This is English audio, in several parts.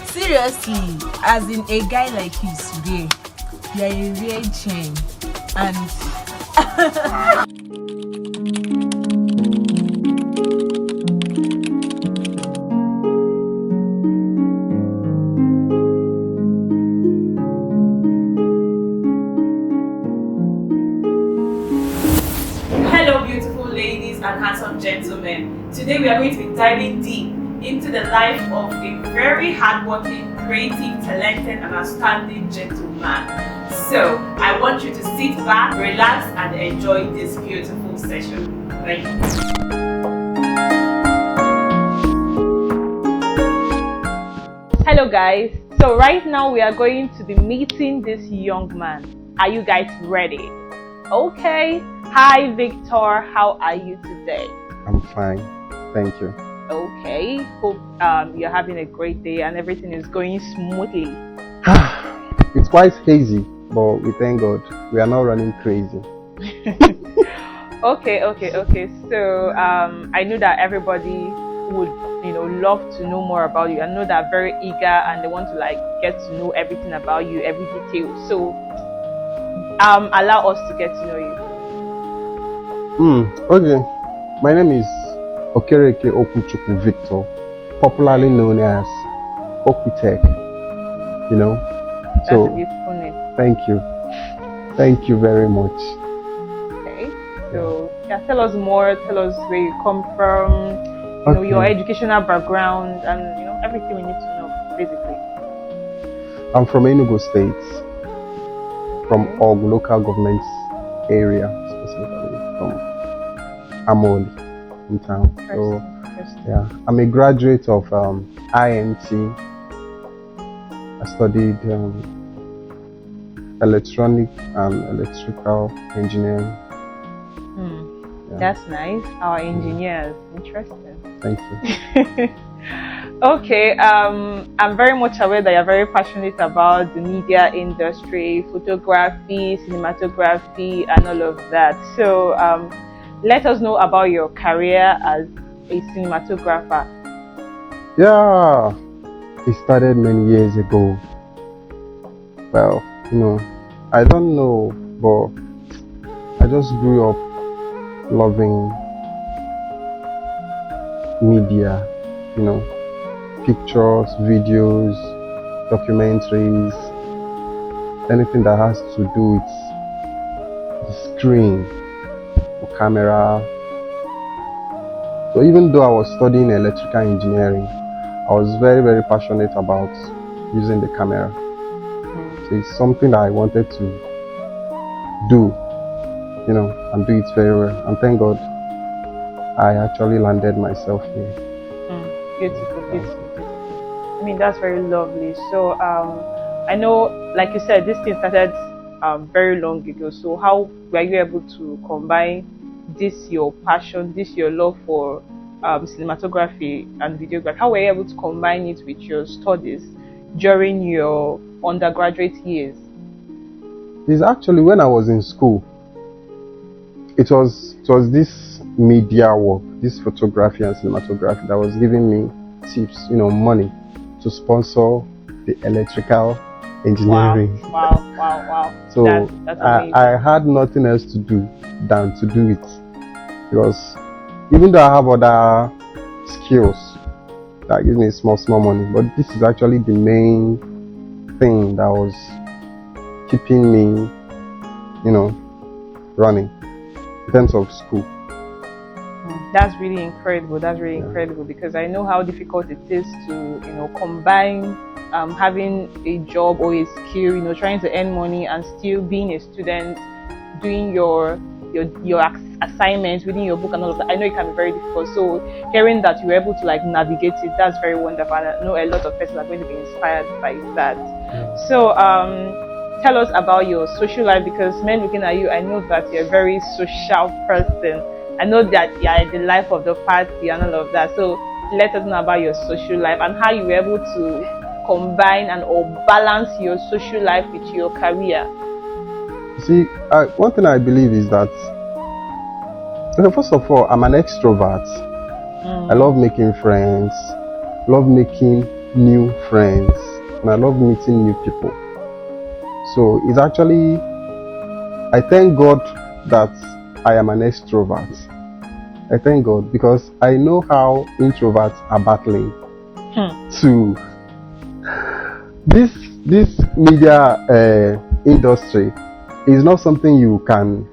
Seriously, as in a guy like you is rare. You're a rare gem. And hello, beautiful ladies and handsome gentlemen. Today we are going to be diving deep into the life of a very hardworking, creative, talented, and outstanding gentleman. So I want you to sit back, relax, and enjoy this beautiful session. Thank you. Hello guys, so right now we are going to be meeting this young man. Are you guys ready? Okay. Hi Victor, how are you today? I'm fine, thank you. Okay, hope you're having a great day and everything is going smoothly. It's quite hazy, but we thank God we are not running crazy. Okay. So I know that everybody would love to know more about you. I know that very eager and they want to get to know everything about you, every detail. So allow us to get to know you. Okay. My name is Okereke Okuchukwu Victor, popularly known as Okutech. That's a beautiful name. Thank you very much. Okay, so tell us more. Tell us where you come from. Your educational background, and everything we need to know, basically. I'm from Enugu State, from Og local government area, specifically from Amoli in town. So yeah, I'm a graduate of IMT. I studied electronic and electrical engineering. Yeah. That's nice. Our engineers, interesting. Thank you. Okay, I'm very much aware that you're very passionate about the media industry, photography, cinematography, and all of that. So let us know about your career as a cinematographer. Yeah, it started many years ago. Well, I don't know, but I just grew up loving media, pictures, videos, documentaries, anything that has to do with the screen, the camera. So even though I was studying electrical engineering, I was very, very passionate about using the camera. So it's something that I wanted to do, and do it very well. And thank God I actually landed myself here. Beautiful. I mean, that's very lovely. So I know, like you said, this thing started very long ago. So how were you able to combine this your passion, this your love for cinematography and videography? How were you able to combine it with your studies during your undergraduate years? It's actually when I was in school. It was this media work, this photography and cinematography that was giving me tips, money to sponsor the electrical engineering. Wow. So that's amazing. I had nothing else to do than to do it, because even though I have other skills that give me small money, but this is actually the main thing that was keeping me, running in terms of school. That's really incredible. Incredible, because I know how difficult it is to combine having a job or a skill, trying to earn money and still being a student, doing your assignments, reading your book and all of that. I know it can be very difficult. So hearing that you were able to navigate it, that's very wonderful. And I know a lot of persons are going to be inspired by that. So tell us about your social life, because men looking at you, I know that you're a very social person. I know that you're the life of the party and all of that. So let us know about your social life and how you were able to combine or balance your social life with your career. See, one thing I believe is that Okay, first of all, I'm an extrovert. I love making friends, love making new friends, and I love meeting new people. So it's actually, I thank God that I am an extrovert. I thank God because I know how introverts are battling to this media industry is not something you can,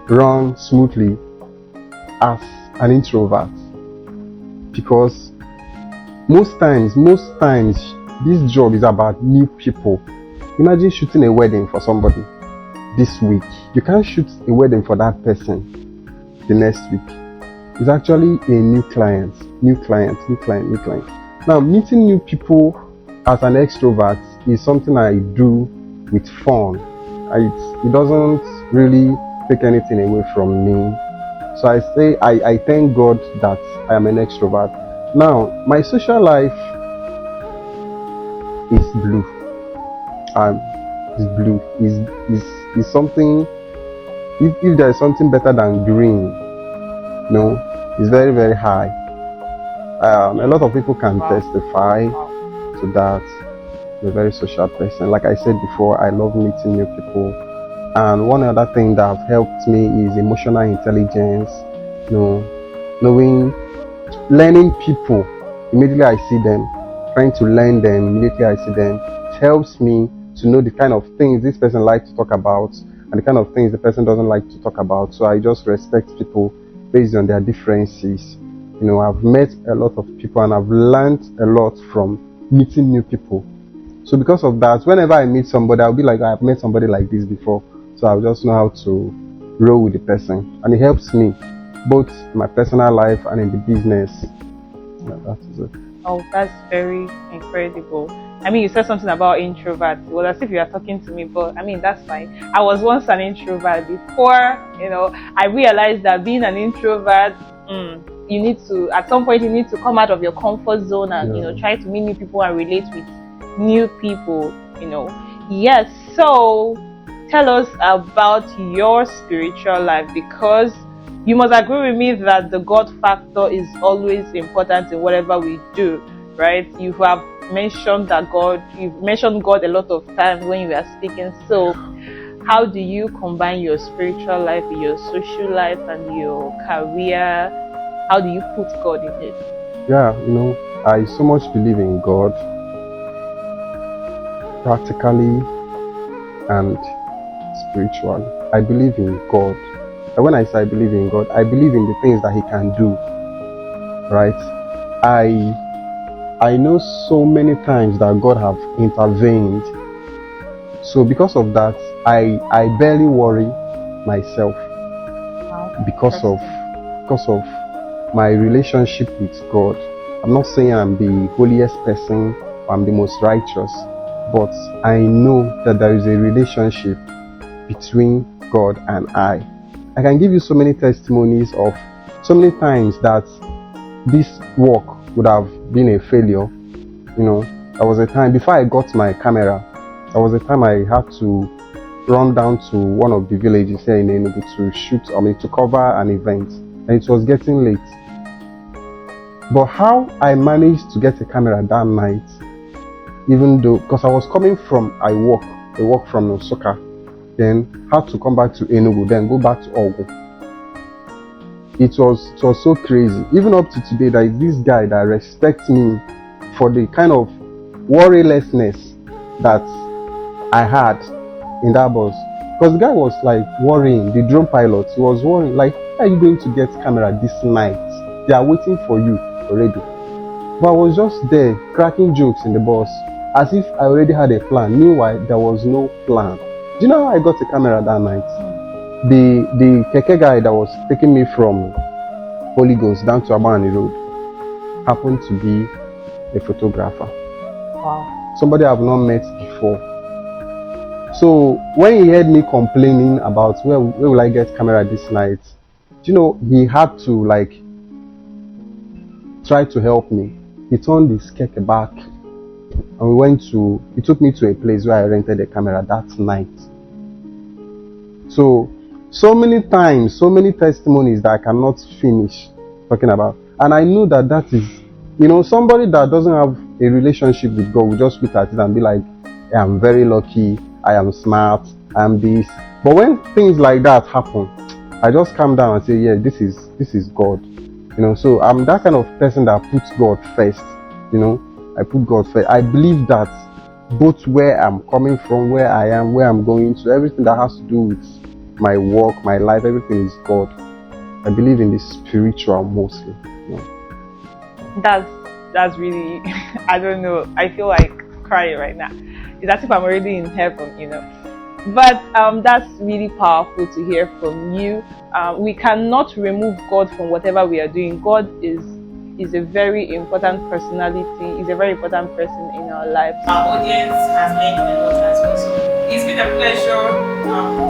run smoothly as an introvert, because most times this job is about new people. Imagine shooting a wedding for somebody this week. You can't shoot a wedding for that person the next week. It's actually a new client. Now, meeting new people as an extrovert is something I do with fun. It doesn't really take anything away from me. So I say I thank God that I am an extrovert. Now, my social life is blue. Is blue. Is something. If there is something better than green, no, it's very, very high. A lot of people can testify to that. I'm a very social person. Like I said before, I love meeting new people. And one other thing that have helped me is emotional intelligence. Learning people. Immediately I see them, trying to learn them. Immediately I see them. It helps me to know the kind of things this person likes to talk about and the kind of things the person doesn't like to talk about. So I just respect people based on their differences. I've met a lot of people and I've learned a lot from meeting new people. So because of that, whenever I meet somebody, I'll be like, I've met somebody like this before. So I'll just know how to roll with the person. And it helps me both in my personal life and in the business. Yeah, that is it. Oh, that's very incredible. I mean, you said something about introverts. It was as if you were talking to me, but I mean, that's fine. I was once an introvert before, I realized that being an introvert, you need to, at some point, you need to come out of your comfort zone and, try to meet new people and relate with new people, Yes, so tell us about your spiritual life, because you must agree with me that the God factor is always important in whatever we do, right? You have mentioned you've mentioned God a lot of times when you were speaking. So how do you combine your spiritual life with your social life and your career? How do you put God in it? Yeah, I so much believe in God, practically and spiritually. I believe in God. And when I say I believe in God, I believe in the things that He can do. Right? I know so many times that God have intervened. So because of that, I barely worry myself because of my relationship with God. I'm not saying I'm the holiest person or I'm the most righteous, but I know that there is a relationship between God and I. I can give you so many testimonies of so many times that this work would have been a failure. There was a time before I got my camera, there was a time I had to run down to one of the villages here in Enugu to cover an event, and it was getting late. But how I managed to get a camera that night, even though, because I was coming from, I walk from Osaka, then had to come back to Enugu, then go back to Ogun. It was so crazy. Even up to today, there is this guy that respects me for the kind of worrylessness that I had in that bus. Because the guy was like worrying, the drone pilot, he was worrying, like, how are you going to get camera this night? They are waiting for you already. But I was just there cracking jokes in the bus as if I already had a plan. Meanwhile, there was no plan. Do you know how I got a camera that night? The keke guy that was taking me from Holy Ghost down to Abani Road happened to be a photographer. Wow. Somebody I've not met before. So when he heard me complaining about where will I get camera this night, he had to try to help me. He turned his keke back and he took me to a place where I rented a camera that night. So so many times, so many testimonies that I cannot finish talking about. And I know that that is, somebody that doesn't have a relationship with God will just look at it and be like, I am very lucky, I am smart, I am this. But when things like that happen, I just calm down and say, yeah, this is God. So I'm that kind of person that puts God first. I put God first. I believe that both where I'm coming from, where I am, where I'm going to, everything that has to do with my work, my life, everything is God. I believe in the spiritual mostly. That's really I don't know. I feel like crying right now. It's as if I'm already in heaven. But that's really powerful to hear from you. We cannot remove God from whatever we are doing. God is a very important personality. Is a very important person in our lives. Our audience has learned a lot as well. So it's been a pleasure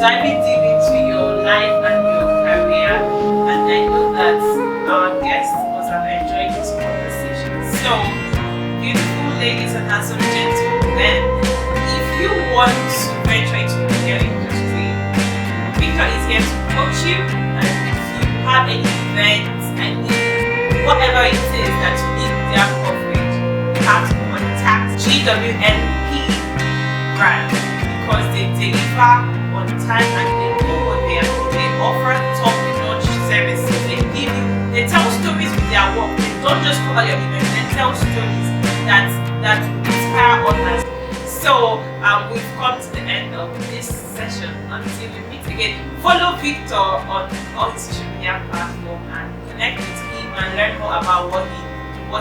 diving deep into your life and your career. And I know that our guests must have enjoyed this conversation. So, beautiful ladies and handsome gentlemen, if you want to venture into the media industry, Victor is here to coach you. And if you have any events, whatever it is that you need their coverage, you have to contact GWNP brand because they deliver on time and they know what they are doing. They offer top-notch services. They tell stories with their work. They don't just cover your event, they tell stories that inspire others. So we've come to the end of this session. Until we meet again, follow Victor on all his social media platforms and connect with him and learn more about what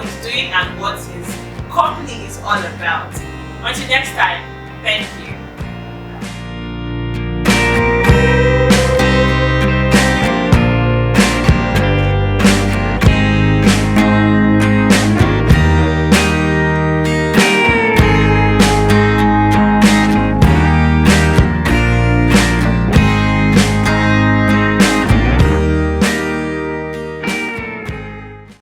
he's doing and what his company is all about. Until next time, thank you.